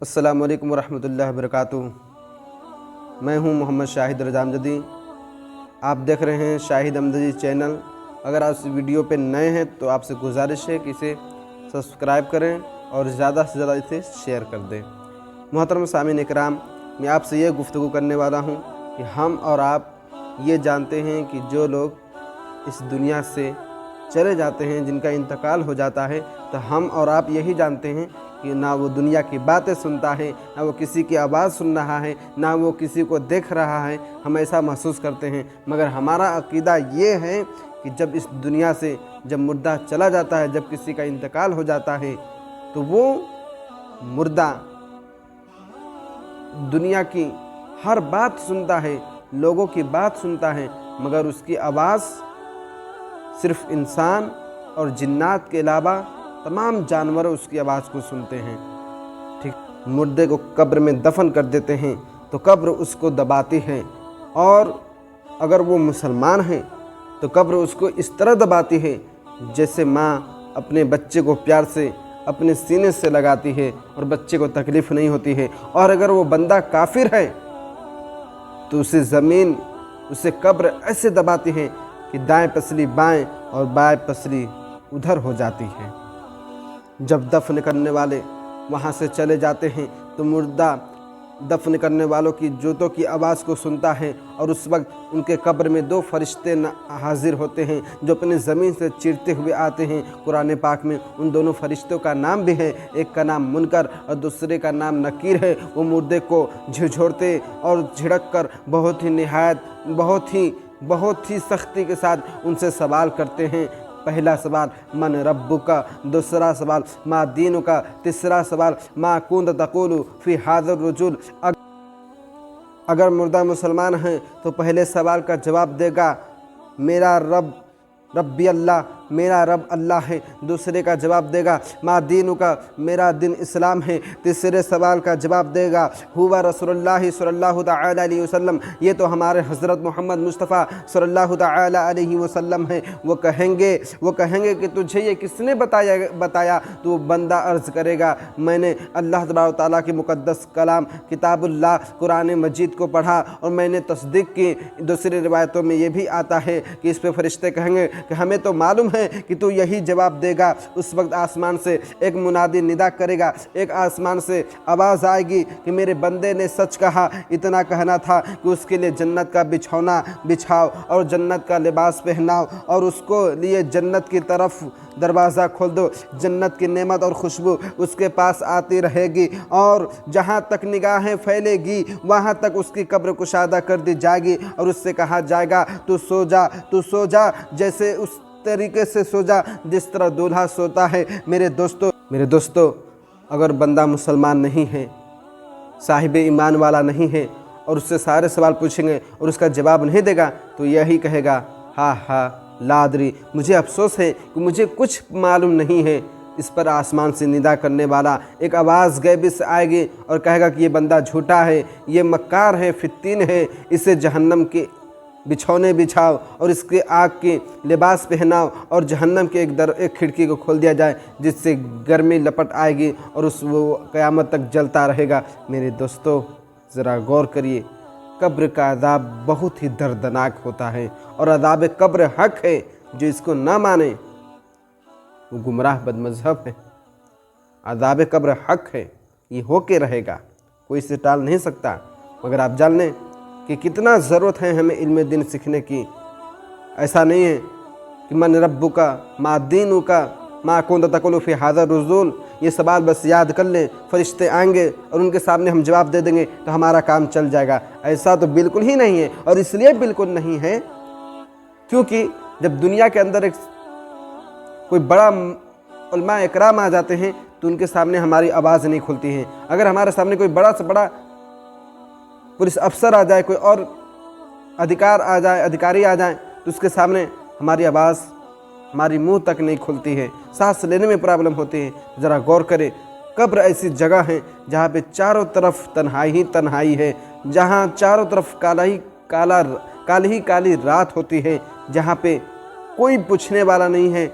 السلام علیکم ورحمۃ اللہ وبرکاتہ۔ میں ہوں محمد شاہد رضا امجدی۔ آپ دیکھ رہے ہیں شاہد امجدی چینل۔ اگر آپ اس ویڈیو پہ نئے ہیں تو آپ سے گزارش ہے کہ اسے سبسکرائب کریں اور زیادہ سے زیادہ اسے شیئر کر دیں۔ محترم سامعین اکرام، میں آپ سے یہ گفتگو کرنے والا ہوں کہ ہم اور آپ یہ جانتے ہیں کہ جو لوگ اس دنیا سے چلے جاتے ہیں، جن کا انتقال ہو جاتا ہے، تو ہم اور آپ یہی جانتے ہیں کہ نہ وہ دنیا کی باتیں سنتا ہے، نہ وہ کسی کی آواز سن رہا ہے، نہ وہ کسی کو دیکھ رہا ہے۔ ہم ایسا محسوس کرتے ہیں، مگر ہمارا عقیدہ یہ ہے کہ جب اس دنیا سے جب مردہ چلا جاتا ہے، جب کسی کا انتقال ہو جاتا ہے، تو وہ مردہ دنیا کی ہر بات سنتا ہے، لوگوں کی بات سنتا ہے، مگر اس کی آواز صرف انسان اور جنات کے علاوہ تمام جانور اس کی آواز کو سنتے ہیں۔ ٹھیک، مردے کو قبر میں دفن کر دیتے ہیں تو قبر اس کو دباتی ہے، اور اگر وہ مسلمان ہیں تو قبر اس کو اس طرح دباتی ہے جیسے ماں اپنے بچے کو پیار سے اپنے سینے سے لگاتی ہے اور بچے کو تکلیف نہیں ہوتی ہے۔ اور اگر وہ بندہ کافر ہے تو اسے زمین، اسے قبر ایسے دباتی ہے کہ دائیں پسلی بائیں اور بائیں پسلی ادھر ہو جاتی ہے۔ جب دفن کرنے والے وہاں سے چلے جاتے ہیں تو مردہ دفن کرنے والوں کی جوتوں کی آواز کو سنتا ہے، اور اس وقت ان کے قبر میں دو فرشتے حاضر ہوتے ہیں جو اپنے زمین سے چیرتے ہوئے آتے ہیں۔ قرآن پاک میں ان دونوں فرشتوں کا نام بھی ہے، ایک کا نام منکر اور دوسرے کا نام نکیر ہے۔ وہ مردے کو جھنجھوڑتے اور جھڑک کر بہت ہی سختی کے ساتھ ان سے سوال کرتے ہیں۔ پہلا سوال من ربک، دوسرا سوال ما دینک، تیسرا سوال ما کنت تقول فی ھذا الرجل۔ اگر مردہ مسلمان ہیں تو پہلے سوال کا جواب دے گا میرا رب ربی اللہ، میرا رب اللہ ہے۔ دوسرے کا جواب دے گا ما دینک، میرا دین اسلام ہے۔ تیسرے سوال کا جواب دے گا ہوا رسول اللہ صلی اللہ تعالی علیہ وسلم، یہ تو ہمارے حضرت محمد مصطفیٰ صلی اللہ تعالی علیہ وسلم ہے۔ وہ کہیں گے کہ تجھے یہ کس نے بتایا؟ تو وہ بندہ عرض کرے گا میں نے اللہ تبارک و تعالیٰ کی مقدس کلام کتاب اللہ قرآن مجید کو پڑھا اور میں نے تصدیق کی۔ دوسری روایتوں میں یہ بھی آتا ہے کہ اس پہ فرشتے کہیں گے کہ ہمیں تو معلوم ہے کہ تو یہی جواب دے گا۔ اس وقت آسمان سے ایک منادی ندا کرے گا، ایک آسمان سے آواز آئے گی کہ میرے بندے نے سچ کہا، اتنا کہنا تھا کہ اس کے لیے جنت کا بچھونا بچھاؤ اور جنت کا لباس پہناؤ، اور اس کو لیے جنت کی طرف دروازہ کھول دو۔ جنت کی نعمت اور خوشبو اس کے پاس آتی رہے گی، اور جہاں تک نگاہیں پھیلے گی وہاں تک اس کی قبر کشادہ کر دی جائے گی، اور اس سے کہا جائے گا تو سو جا، جیسے اس طریقے سے سو جا جس طرح دولہا سوتا ہے۔ میرے دوستو، اگر بندہ مسلمان نہیں ہے، صاحب ایمان والا نہیں ہے، اور اس سے سارے سوال پوچھیں گے اور اس کا جواب نہیں دے گا تو یہی کہے گا ہاں لا ادری، مجھے افسوس ہے کہ مجھے کچھ معلوم نہیں ہے۔ اس پر آسمان سے ندا کرنے والا ایک آواز غیبی سے آئے گی اور کہے گا کہ یہ بندہ جھوٹا ہے، یہ مکار ہے، فتین ہے، اسے جہنم کے بچھونے بچھاؤ اور اس کے آگ کے لباس پہناؤ، اور جہنم کے ایک کھڑکی کو کھول دیا جائے جس سے گرمی لپٹ آئے گی اور وہ قیامت تک جلتا رہے گا۔ میرے دوستو، ذرا غور کریے، قبر کا عذاب بہت ہی دردناک ہوتا ہے، اور عذاب قبر حق ہے۔ جو اس کو نہ مانے وہ گمراہ بد مذہب ہے۔ عذاب قبر حق ہے، یہ ہو کے رہے گا، کوئی اسے ٹال نہیں سکتا۔ مگر آپ جان لیں کہ کتنا ضرورت ہے ہمیں علم دین سیکھنے کی۔ ایسا نہیں ہے کہ من ربک ما دینک ما کنت تقول فی ھذا الرجل، یہ سوال بس یاد کر لیں، فرشتے آئیں گے اور ان کے سامنے ہم جواب دے دیں گے تو ہمارا کام چل جائے گا۔ ایسا تو بالکل ہی نہیں ہے، اور اس لیے بالکل نہیں ہے کیونکہ جب دنیا کے اندر کوئی بڑا علماء اکرام آ جاتے ہیں تو ان کے سامنے ہماری آواز نہیں کھلتی ہے۔ اگر ہمارے سامنے کوئی بڑا سے بڑا پولیس افسر آ جائے، کوئی اور ادھیکاری آ جائیں تو اس کے سامنے ہماری آواز ہماری منہ تک نہیں کھلتی ہے، سانس لینے میں پرابلم ہوتی ہے۔ ذرا غور کریں، قبر ایسی جگہ ہے جہاں پہ چاروں طرف تنہائی ہی تنہائی ہے، جہاں چاروں طرف کالی رات ہوتی ہے، جہاں پہ کوئی پوچھنے والا نہیں ہے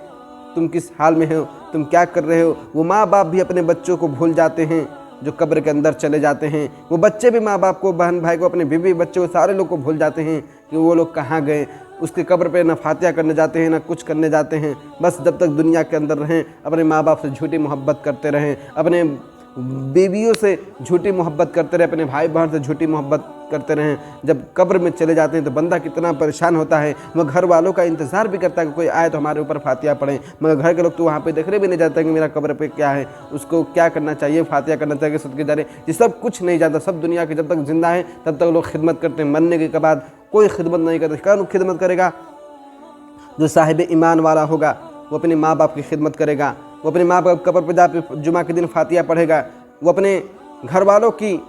تم کس حال میں ہو، تم کیا کر رہے ہو۔ وہ ماں باپ بھی اپنے بچوں کو بھول جاتے ہیں، जो कब्र के अंदर चले जाते हैं, वो बच्चे भी माँ बाप को, बहन भाई को, अपने बीवी बच्चे को, सारे लोग को भूल जाते हैं कि वो लोग कहाँ गए। उसकी कब्र पे ना फातिहा करने जाते हैं, ना कुछ करने जाते हैं। बस जब तक दुनिया के अंदर रहें अपने माँ बाप से झूठी मोहब्बत करते रहें, अपने बीवियों से झूठी मोहब्बत करते रहें, अपने भाई बहन से झूठी मोहब्बत करते रहें। जब कब्र में चले जाते हैं तो बंदा कितना परेशान होता है। वो घर वालों का इंतज़ार भी करता है कि कोई आए तो हमारे ऊपर फातिहा पढ़े, मगर घर के लोग तो वहाँ पे देखने भी नहीं जाते कि मेरा कब्र पे क्या है, उसको क्या करना चाहिए, फातिहा करना चाहिए, सदके जारे, ये सब कुछ नहीं जानता। सब दुनिया के जब तक जिंदा है तब तक लोग खिदमत करते हैं, मरने के बाद कोई खिदमत नहीं करता। कौन खिदमत करेगा? जो साहिब ईमान वाला होगा वो अपने माँ बाप की खिदमत करेगा, वो अपने माँ बाप कब्र पर जाकर जुमा के दिन फातिहा पढ़ेगा, वो अपने घर वालों की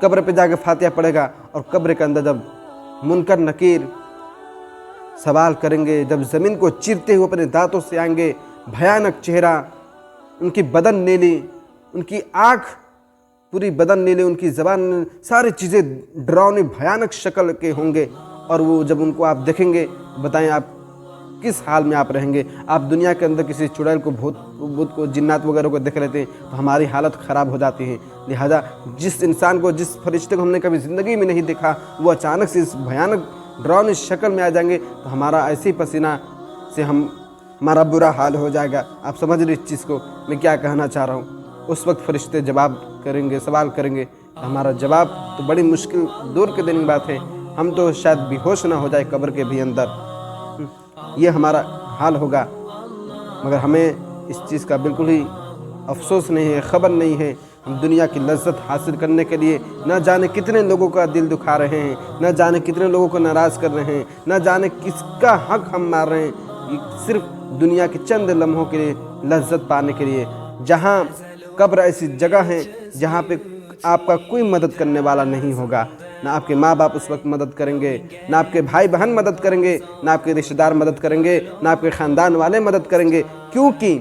कब्र पे जाकर फातिहा पढ़ेगा। और कब्र के अंदर जब मुनकर नकीर सवाल करेंगे, जब ज़मीन को चीरते हुए अपने दांतों से आएंगे, भयानक चेहरा, उनकी बदन नीली, उनकी आँख पूरी बदन नीली, उनकी ज़बान, सारी चीज़ें डरावनी भयानक शक्ल के होंगे। और वो जब उनको आप देखेंगे, बताएं आप किस हाल में आप रहेंगे। आप दुनिया के अंदर किसी चुड़ैल को, भूत को, जिन्नात वगैरह को देख लेते हैं तो हमारी हालत ख़राब हो जाती है। लिहाजा जिस इंसान को, जिस फरिश्ते को हमने कभी ज़िंदगी में नहीं देखा, वो अचानक से इस भयानक डरावनी शक्ल में आ जाएंगे तो हमारा ऐसी पसीना से हमारा बुरा हाल हो जाएगा। आप समझ रहे इस चीज़ को मैं क्या कहना चाह रहा हूँ। उस वक्त फरिश्ते जवाब करेंगे, सवाल करेंगे तो हमारा जवाब तो बड़ी मुश्किल दूर के दिन की बात है, हम तो शायद बेहोश ना हो जाए कब्र के भी अंदर, ये हमारा हाल होगा। मगर हमें इस चीज़ का बिल्कुल ही अफसोस नहीं है, ख़बर नहीं है। हम दुनिया की लज्जत हासिल करने के लिए न जाने कितने लोगों का दिल दुखा रहे हैं, न जाने कितने लोगों को नाराज़ कर रहे हैं, न जाने किसका हक हम मार रहे हैं, ये सिर्फ दुनिया के चंद लम्हों के लिए, लज्जत पाने के लिए। जहाँ कब्र ऐसी जगह है जहाँ पे आपका कोई मदद करने वाला नहीं होगा, ना आपके माँ बाप उस वक्त मदद करेंगे, ना आपके भाई बहन मदद करेंगे, ना आपके रिश्तेदार मदद करेंगे, ना आपके ख़ानदान वाले मदद करेंगे, क्योंकि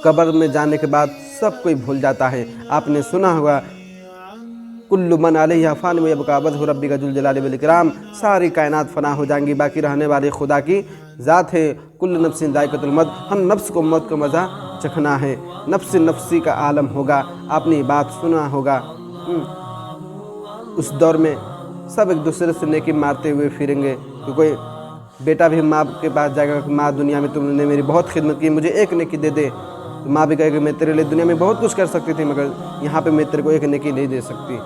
कब्र में जाने के बाद सब कोई भूल जाता है। आपने सुना होगा कुल्लु मन अलैहा फ़ान व यबका वजहु रब्बिका जुल जलाली वल इकराम, सारी कायनात फ़ना हो जाएंगी, बाकी रहने वाली खुदा की ज़ात है। कुल्लु नफ्सिन ज़ाइक़तुल मौत, हम नफ्स को मौत का मज़ा चखना है, नफ्सी का आलम होगा। आपने बात सुना होगा, उस दौर में सब एक दूसरे से नेकी मारते हुए फिरेंगे कि कोई बेटा भी माँ के पास जाएगा कि माँ दुनिया में तुमने मेरी बहुत खिदमत की, मुझे एक नेकी दे दे। तो माँ भी कहेगा मैं तेरे लिए दुनिया में बहुत कुछ कर सकती थी, मगर यहाँ पे मैं तेरे को एक नेकी नहीं दे सकती।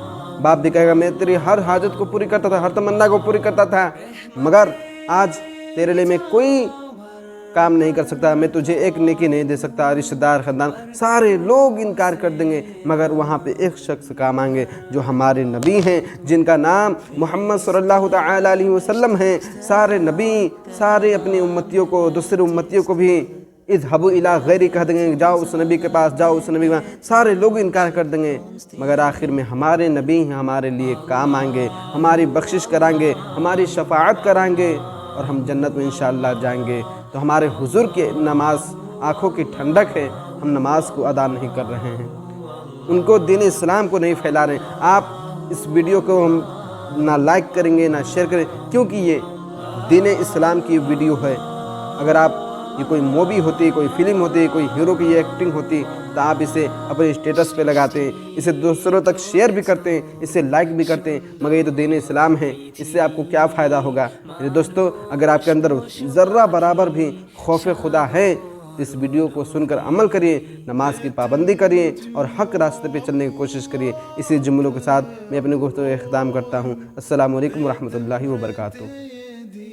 बाप भी कहेगा मैं तेरी हर हाजत को पूरी करता था, हर तमन्ना को पूरी करता था, मगर आज तेरे लिए मैं कोई काम नहीं कर सकता, मैं तुझे एक नेकी नहीं दे सकता। रिश्तेदार, ख़ानदान, सारे लोग इनकार कर देंगे, मगर वहाँ पे एक शख्स काम आएंगे जो हमारे नबी हैं, जिनका नाम मोहम्मद सल्लल्लाहु तआला अलैहि वसल्लम है। सारे नबी, सारे अपनी उम्मतियों को, दूसरे उम्मतियों को भी इज़हबू इला गैरी कह देंगे, जाओ उस नबी के पास, जाओ उस नबी के पास, सारे लोग इनकार कर देंगे, मगर आखिर में हमारे नबी हमारे लिए काम आएंगे, हमारी बख्शिश कराएंगे, हमारी शफाअत कराएंगे और हम जन्नत में इंशाअल्लाह जाएंगे। तो हमारे हुजूर की नमाज आँखों की ठंडक है, हम नमाज को अदा नहीं कर रहे हैं, उनको दीन इस्लाम को नहीं फैला रहे हैं। आप इस वीडियो को हम ना लाइक करेंगे ना शेयर करें, क्योंकि ये दीन इस्लाम की वीडियो है। अगर आप ये कोई मूवी होती, कोई फिल्म होती, कोई हीरो की ये एक्टिंग होती तो आप इसे अपने स्टेटस पे लगाते हैं, इसे दूसरों तक शेयर भी करते हैं, इसे लाइक भी करते हैं, मगर ये तो दीन इस्लाम है, इससे आपको क्या फ़ायदा होगा। मेरे दोस्तों, अगर आपके अंदर ज़र्रा बराबर भी खौफ खुदा है, इस वीडियो को सुनकर अमल करिए, नमाज की पाबंदी करिए और हक रास्ते पे चलने की कोशिश करिए। इसी जुमलों के साथ मैं अपनी गुफ्तगू का इख्तिताम करता हूँ। अस्सलामु अलैकुम व रहमतुल्लाहि व बरकातुहू।